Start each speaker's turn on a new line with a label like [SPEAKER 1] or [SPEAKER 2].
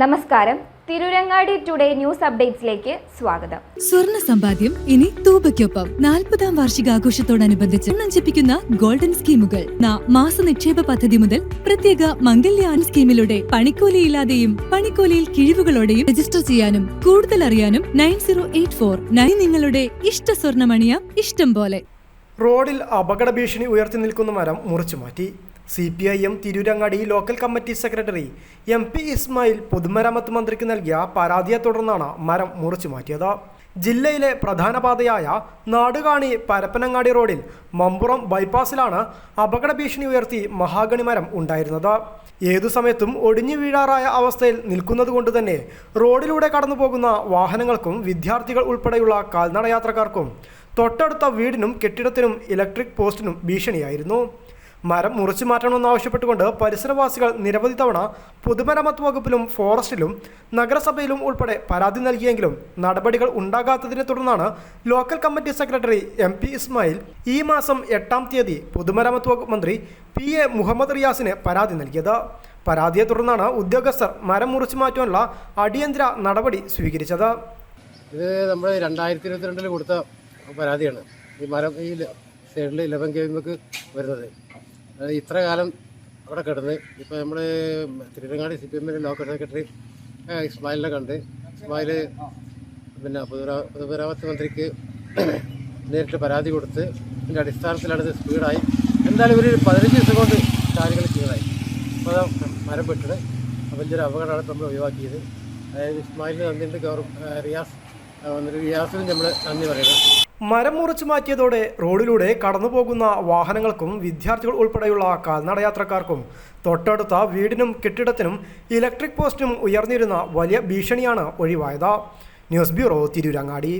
[SPEAKER 1] നമസ്കാരം, Tirurangadi today news അപ്ഡേറ്റ്സിലേക്ക് സ്വാഗതം.
[SPEAKER 2] സ്വർണ്ണ സമ്പാദ്യം ഇനി തൂബയ്ക്കൊപ്പം 40ാം വാർഷികാഘോഷത്തോടനുബന്ധിച്ച് നഞ്ചിപ്പിക്കുന്ന ഗോൾഡൻ സ്കീമുകൾ. മാസ നിക്ഷേപ പദ്ധതി മുതൽ പ്രത്യേക മംഗല്യാൻ സ്കീമിലൂടെ പണിക്കൂലിയില്ലാതെയും പണിക്കൂലിയിൽ കിഴിവുകളോടെയും രജിസ്റ്റർ ചെയ്യാനും കൂടുതൽ അറിയാനും 9084 നിങ്ങളുടെ ഇഷ്ട സ്വർണ്ണമണിയാം ഇഷ്ടം പോലെ.
[SPEAKER 3] റോഡിൽ അപകട ഭീഷണി ഉയർത്തി നിൽക്കുന്ന മരം മുറിച്ചുമാറ്റി. CPIM Tirurangadi local committee secretary MP Ismail പൊതുമരാമത്ത് മന്ത്രിക്ക് നൽകിയ പരാതിയെ തുടർന്നാണ് മരം മുറിച്ചു മാറ്റിയത്. ജില്ലയിലെ പ്രധാന പാതയായ നാടുകാണി പരപ്പനങ്ങാടി റോഡിൽ മമ്പുറം ബൈപ്പാസിലാണ് അപകട ഭീഷണി ഉയർത്തി മഹാഗണി മരം ഉണ്ടായിരുന്നത്. ഏതു സമയത്തും ഒടിഞ്ഞു വീഴാറായ അവസ്ഥയിൽ നിൽക്കുന്നതുകൊണ്ട് തന്നെ റോഡിലൂടെ കടന്നു പോകുന്ന വാഹനങ്ങൾക്കും വിദ്യാർത്ഥികൾ ഉൾപ്പെടെയുള്ള കാൽനട യാത്രക്കാർക്കും തൊട്ടടുത്ത വീടിനും കെട്ടിടത്തിനും ഇലക്ട്രിക് പോസ്റ്റിനും ഭീഷണിയായിരുന്നു. മരം മുറിച്ചു മാറ്റണമെന്നാവശ്യപ്പെട്ടുകൊണ്ട് പരിസരവാസികൾ നിരവധി തവണ പൊതുമരാമത്ത് വകുപ്പിലും ഫോറസ്റ്റിലും നഗരസഭയിലും ഉൾപ്പെടെ പരാതി നൽകിയെങ്കിലും നടപടികൾ ഉണ്ടാകാത്തതിനെ തുടർന്നാണ് local committee secretary MP Ismail ഈ മാസം 8-ാം തീയതി പൊതുമരാമത്ത് വകുപ്പ് മന്ത്രി PA മുഹമ്മദ് റിയാസിന് പരാതി നൽകിയത്. പരാതിയെ തുടർന്നാണ് ഉദ്യോഗസ്ഥർ മരം മുറിച്ചു മാറ്റാനുള്ള അടിയന്തര നടപടി സ്വീകരിച്ചത്.
[SPEAKER 4] ഇത് നമ്മൾ 2022 കൊടുത്ത പരാതിയാണ്. ഈ മരം ഈ സൈഡിൽ 11 km വരുന്നത് ഇത്ര കാലം അവിടെ കിടന്ന് ഇപ്പോൾ നമ്മൾ തിരുവങ്ങാടി CPM ലോക്കൽ സെക്രട്ടറി ഇസ്മായിലിനെ കണ്ട് ഇസ്മായിൽ പിന്നെ പൊതുമരാമത്ത് മന്ത്രിക്ക് നേരിട്ട് പരാതി കൊടുത്ത് ഇതിൻ്റെ അടിസ്ഥാനത്തിലാണ് ഇത് സ്പീഡായി. എന്തായാലും ഒരു 15 ദിവസം കൊണ്ട് കാര്യങ്ങൾ ചെയ്തതായി. അപ്പോൾ മരം പെട്ടിട്ട് വലിയൊരു അപകടമാണ് നമ്മൾ ഒഴിവാക്കിയത്. അതായത് ഇസ്മായിലിന് നന്ദിയുണ്ട്, റിയാസിനും നമ്മൾ നന്ദി പറയുന്നത്.
[SPEAKER 3] മരം മുറിച്ചു മാറ്റിയതോടെ റോഡിലൂടെ കടന്നു പോകുന്ന വാഹനങ്ങൾക്കും വിദ്യാർത്ഥികൾ ഉൾപ്പെടെയുള്ള കാൽനടയാത്രക്കാർക്കും തൊട്ടടുത്ത വീടിനും കെട്ടിടത്തിനും ഇലക്ട്രിക് പോസ്റ്റും ഉയർന്നിരുന്ന വലിയ ഭീഷണിയാണ് ഒഴിവായത്. News bureau, Tirurangadi.